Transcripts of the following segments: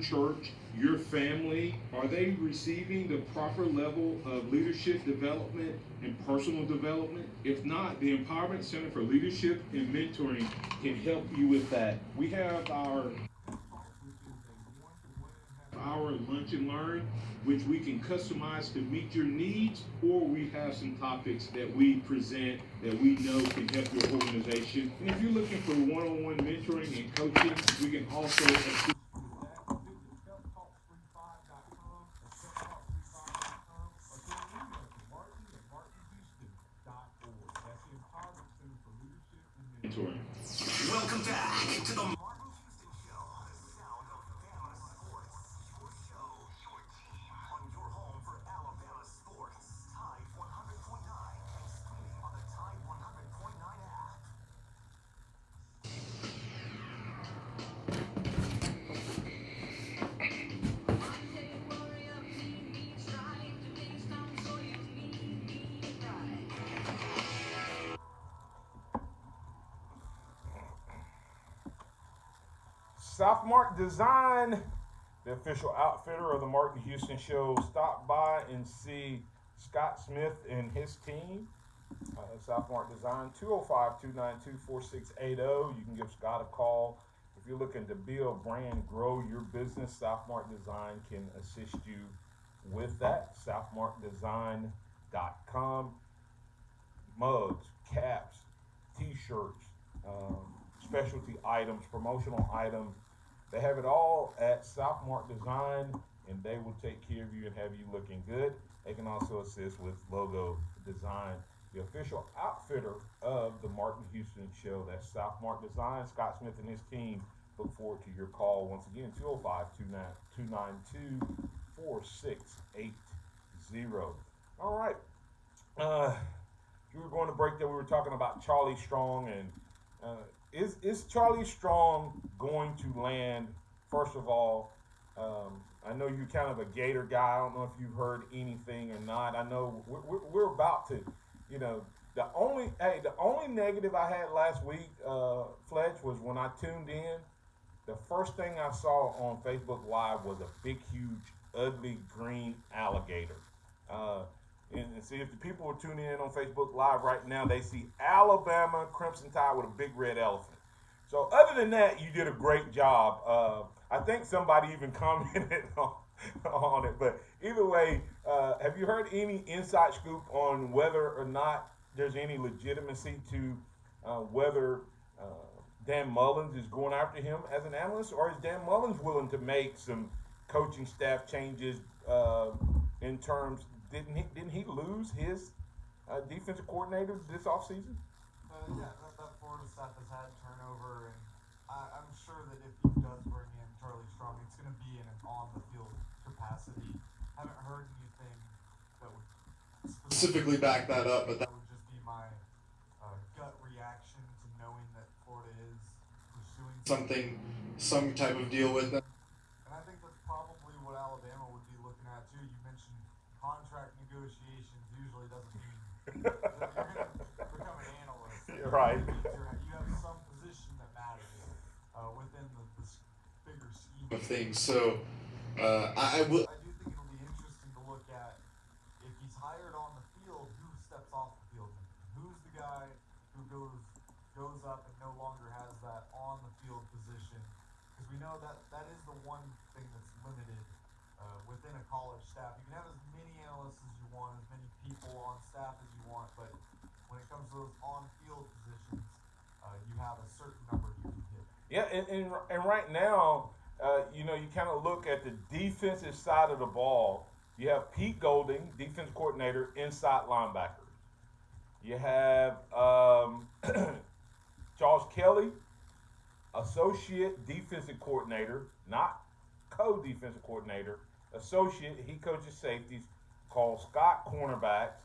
church, your family, are they receiving the proper level of leadership development and personal development? If not, the Empowerment Center for Leadership and Mentoring can help you with that. We have our our lunch and learn, which we can customize to meet your needs, or we have some topics that we present that we know can help your organization. And if you're looking for one-on-one mentoring and coaching, we can also assist. Mentoring. Welcome back to the Martin Houston Show, the sound of Bama sports. Your show, your team, on your home for Alabama sports. Tide 100.9 and streaming on the Tide 100.9 app. Southmark Design, the official outfitter of the Martin Houston Show. Stop by and see Scott Smith and his team. Southmark Design, 205-292-4680. You can give Scott a call. If you're looking to build, brand, grow your business, Southmark Design can assist you with that. SouthmarkDesign.com. Mugs, caps, t-shirts, specialty items, promotional items. They have it all at Southmark Design, and they will take care of you and have you looking good. They can also assist with logo design. The official outfitter of the Martin Houston Show, that's Southmark Design. Scott Smith and his team look forward to your call. Once again, 205-292-4680. All right. We were going to break there. We were talking about Charlie Strong, and is Charlie Strong going to land? First of all, I know you're kind of a Gator guy. I don't know if you've heard anything or not. I know we're about to, the only negative I had last week, Fletch, was when I tuned in. The first thing I saw on Facebook Live was a big, huge, ugly green alligator. And see, if the people are tuning in on Facebook Live right now, they see Alabama Crimson Tide with a big red elephant. So other than that, you did a great job. I think somebody even commented on it. But either way, have you heard any inside scoop on whether or not there's any legitimacy to whether Dan Mullins is going after him as an analyst, or is Dan Mullins willing to make some coaching staff changes in terms? Didn't he lose his defensive coordinator this offseason? Yeah, that Florida staff has had turnover, and I'm sure that if he does bring in Charlie Strong, it's going to be in an on-the-field capacity. Haven't heard anything that would specifically back that up, but that would just be my gut reaction to knowing that Florida is pursuing some type of deal with them. And I think that's probably what Alabama would be looking at too. You mentioned contract negotiations usually doesn't mean that you're going to become an analyst. Right. You have some position that matters within the bigger scheme of things. So I do think it'll be interesting to look at if he's hired on the field, who steps off the field. Who's the guy who goes up and no longer has that on the field position? Because we know that is the one thing that's limited within a college staff. You can have as many analysts as you want, as many people on staff as you want, but when it comes to those on-field positions, you have a certain number you can hit. Yeah, and right now, you kind of look at the defensive side of the ball. You have Pete Golding, defensive coordinator, inside linebackers. You have Charles Kelly, associate defensive coordinator, not co-defensive coordinator, associate. He coaches safeties. Carl Scott, cornerbacks.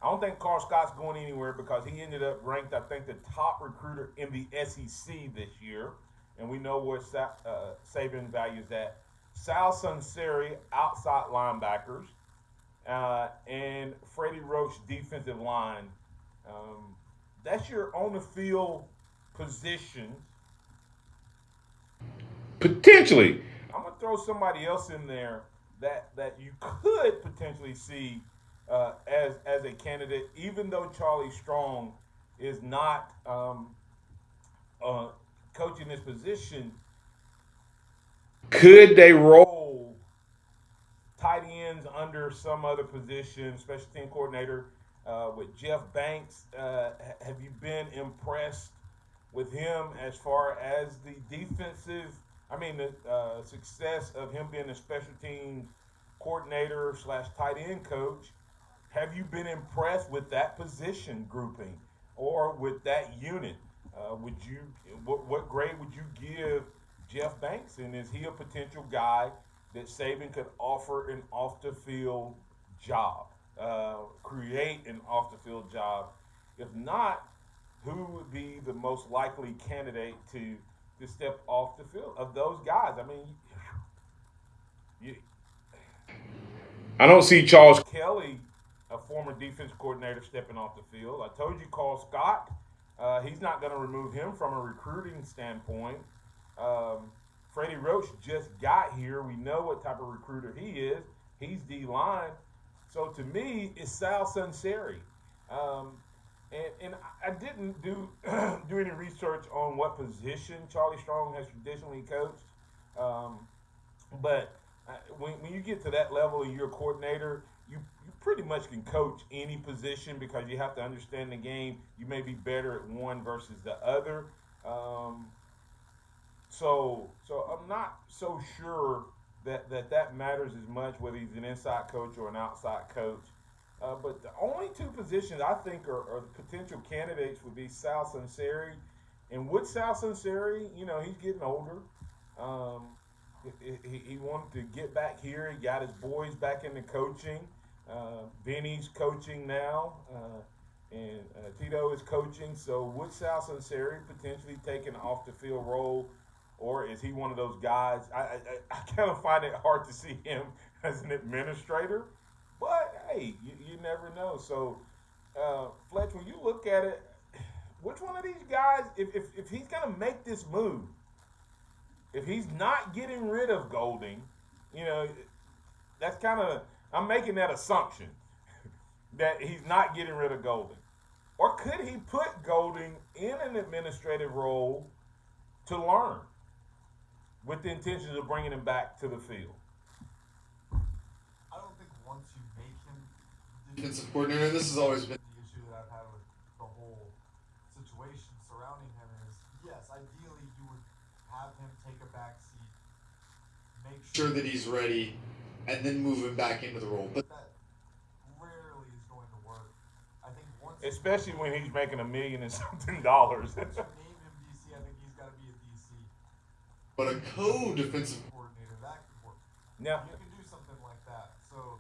I don't think Carl Scott's going anywhere because he ended up ranked, I think, the top recruiter in the SEC this year. And we know where Saban values that. Sal Sunseri, outside linebackers. And Freddie Roach, defensive line. That's your on-the-field position. Potentially. I'm going to throw somebody else in there that you could potentially see as a candidate, even though Charlie Strong is not uh, coaching this position. Could they roll tight ends under some other position, special team coordinator with Jeff Banks? Have you been impressed with him as far as the defensive? I mean, the success of him being a special team coordinator slash tight end coach. Have you been impressed with that position grouping or with that unit? Would you what grade would you give Jeff Banks? And is he a potential guy that Saban could offer an off the field job, create an off the field job? If not, who would be the most likely candidate to step off the field of those guys? I mean, you, I don't see Charles Kelly, a former defense coordinator, stepping off the field. I told you, Carl Scott. He's not going to remove him from a recruiting standpoint. Freddie Roach just got here. We know what type of recruiter he is. He's D-line. So to me, it's Sal Sunseri. And I didn't do do any research on what position Charlie Strong has traditionally coached. But when you get to that level and you're a coordinator, you pretty much can coach any position because you have to understand the game. You may be better at one versus the other. So I'm not so sure that matters as much whether he's an inside coach or an outside coach. But the only two positions I think are potential candidates would be Sal Sunseri. And with Sal Sunseri, he's getting older. He wanted to get back here. He got his boys back into coaching. Vinny's coaching now, and Tito is coaching. So would Sal Sunseri potentially take an off the field role, or is he one of those guys? I kind of find it hard to see him as an administrator, but hey, you never know. So Fletch, when you look at it, which one of these guys, if he's gonna make this move, if he's not getting rid of Golding, that's kind of, I'm making that assumption that he's not getting rid of Golding. Or could he put Golding in an administrative role to learn with the intentions of bringing him back to the field? I don't think once you make him the defensive coordinator, and this has always been the issue that I've had with the whole situation surrounding him is, yes, ideally you would have him take a back seat, make sure that he's ready, and then move him back into the role. But that rarely is going to work. I think once, especially when he's making $1 million and something. Once you name him DC, I think he's got to be a DC. But a co-defensive coordinator, that could work. Now, you can do something like that. So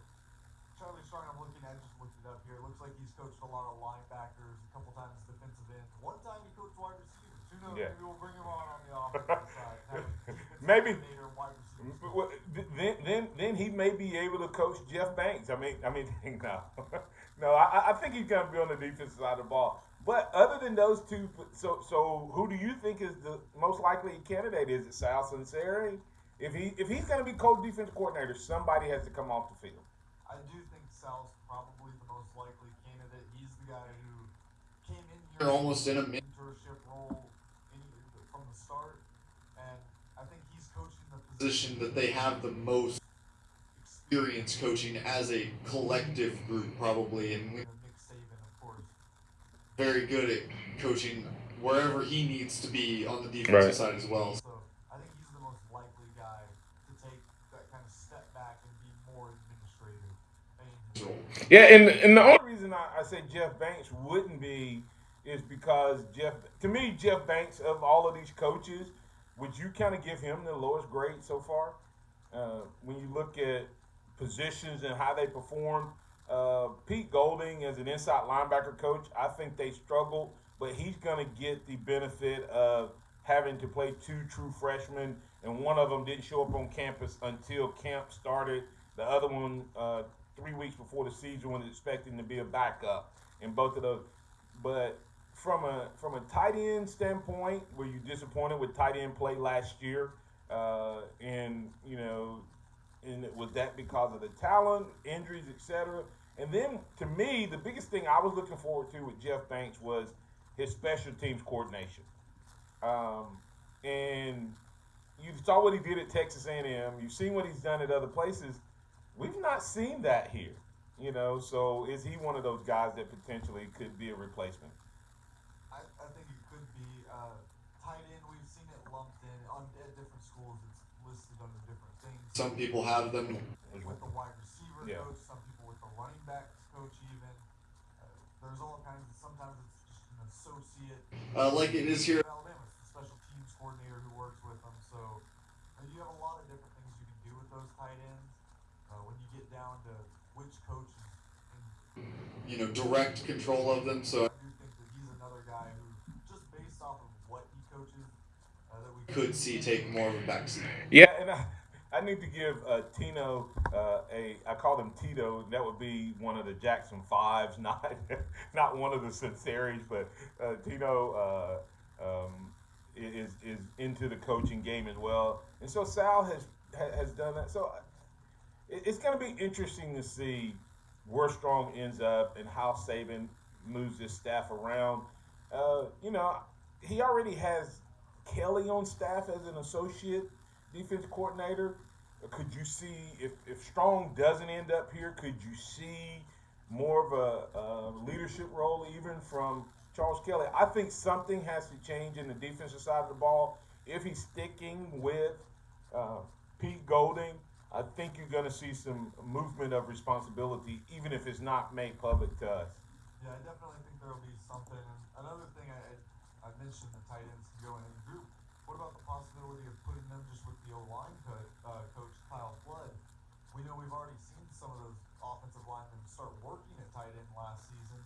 Charlie Strong, I'm looking at, just looked it up here. It looks like he's coached a lot of linebackers, a couple times defensive ends. One time he coached wide receivers. Who knows? Yeah. Maybe we'll bring him on the offensive side. Have a defensive Maybe. coordinator, wide receivers. Then he may be able to coach Jeff Banks. I mean, no, I think he's going to be on the defensive side of the ball. But other than those two, so who do you think is the most likely candidate? Is it Sal Sunseri? If he's going to be co-defensive coordinator, somebody has to come off the field. I do think Sal's probably the most likely candidate. He's the guy who came in here almost in a mentorship role from the start, and I think he's coaching the position that they have the most experience coaching as a collective group, probably. And Nick Saban, of course, very good at coaching wherever he needs to be on the defensive side as well. So I think he's the most likely guy to take that kind of step back and be more administrative. Yeah, and the only reason I say Jeff Banks wouldn't be is because to me, Jeff Banks, of all of these coaches, would you kind of give him the lowest grade so far? When you look at positions and how they perform, Pete Golding as an inside linebacker coach, I think they struggled, but he's going to get the benefit of having to play two true freshmen, and one of them didn't show up on campus until camp started. The other one 3 weeks before the season was expecting to be a backup in both of those. But from a tight end standpoint, were you disappointed with tight end play last year? And was that because of the talent, injuries, etc.? And then to me, the biggest thing I was looking forward to with Jeff Banks was his special teams coordination. And you saw what he did at Texas A&M. You've seen what he's done at other places. We've not seen that here. So is he one of those guys that potentially could be a replacement? I think it could be. Tight end, we've seen it lumped in at different schools. It's listed under different things. Some people have them with the wide receiver coach. Some people with the running backs coach. Even there's all kinds of. Sometimes it's just an associate, like it is here in Alabama. It's the special teams coordinator who works with them. So you have a lot of different things you can do with those tight ends. When you get down to which coach is in, direct control of them. So I do think that he's another guy who, just based off of what he coaches, that we could see take more of a backseat. Yeah, and I need to give Tino I call him Tito. That would be one of the Jackson Fives, not one of the Sinceres, but Tino is into the coaching game as well, and so Sal has done that. So it's going to be interesting to see where Strong ends up and how Saban moves this staff around. He already has Kelly on staff as an associate defense coordinator. Could you see if Strong doesn't end up here? Could you see more of a leadership role even from Charles Kelly? I think something has to change in the defensive side of the ball. If he's sticking with Pete Golding, I think you're going to see some movement of responsibility, even if it's not made public to us. Yeah, I definitely think there will be something. And another thing I mentioned the tight ends can go in the group. What about the possibility of putting them just with the O-line coach, Kyle Flood? We know we've already seen some of those offensive linemen start working at tight end last season.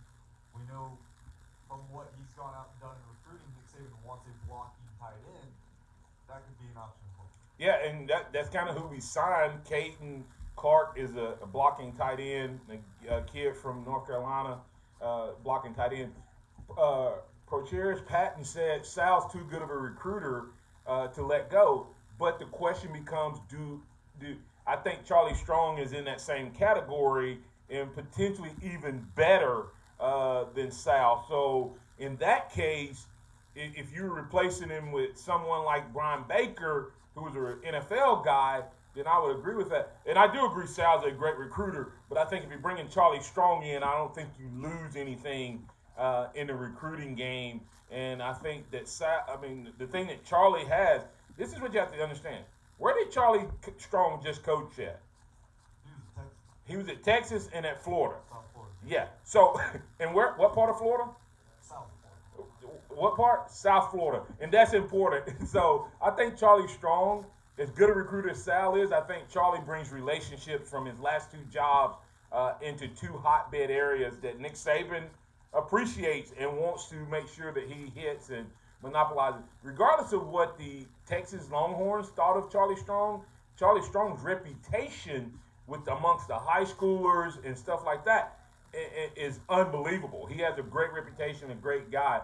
We know from what he's gone out and done in recruiting, Nick Saban wants a blocking tight end. That could be an option for him. Yeah, and that's kind of who we signed. Caden Clark is a blocking tight end, a kid from North Carolina, blocking tight end. Procheris Patton said Sal's too good of a recruiter to let go. But the question becomes, do I think Charlie Strong is in that same category and potentially even better than Sal. So in that case, if you're replacing him with someone like Brian Baker, who is an NFL guy, then I would agree with that. And I do agree Sal's a great recruiter, but I think if you're bringing Charlie Strong in, I don't think you lose anything in the recruiting game. And I think that the thing that Charlie has, this is what you have to understand. Where did Charlie Strong just coach at? He was at Texas and at Florida. South Florida. Yeah. So, and what part of Florida? South Florida. What part? South Florida. And that's important. So I think Charlie Strong, as good a recruiter as Sal is, I think Charlie brings relationships from his last two jobs into two hotbed areas that Nick Saban appreciates and wants to make sure that he hits and monopolizes. Regardless of what the Texas Longhorns thought of Charlie Strong's reputation amongst the high schoolers and stuff like that is unbelievable. He has a great reputation, a great guy.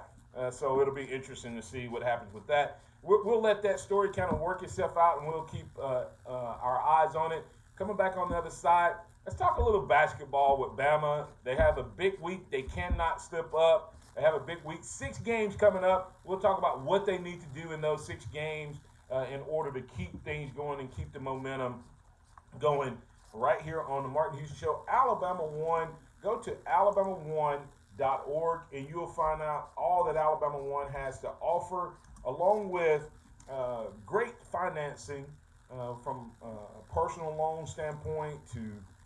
So it'll be interesting to see what happens with that. We'll let that story kind of work itself out, and we'll keep our eyes on it. Coming back on the other side, let's talk a little basketball with Bama. They have a big week. They cannot slip up. They have a big week. 6 games coming up. We'll talk about what they need to do in those 6 games in order to keep things going and keep the momentum going right here on the Martin Houston Show. Alabama won. Go to alabama1.org and you'll find out all that Alabama One has to offer, along with great financing from a personal loan standpoint to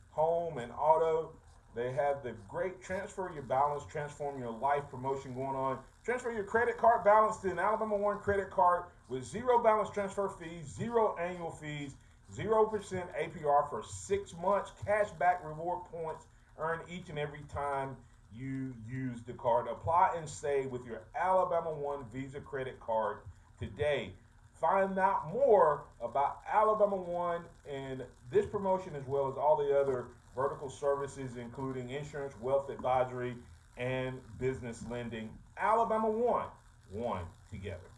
home and auto. They have the great Transfer Your Balance, Transform Your Life promotion going on. Transfer your credit card balance to an Alabama One credit card with 0 balance transfer fees, 0 annual fees, 0% APR for 6 months, cash back reward points earned each and every time you use the card. Apply and save with your Alabama One Visa credit card today. Find out more about Alabama One and this promotion, as well as all the other vertical services, including insurance, wealth advisory, and business lending. Alabama One together.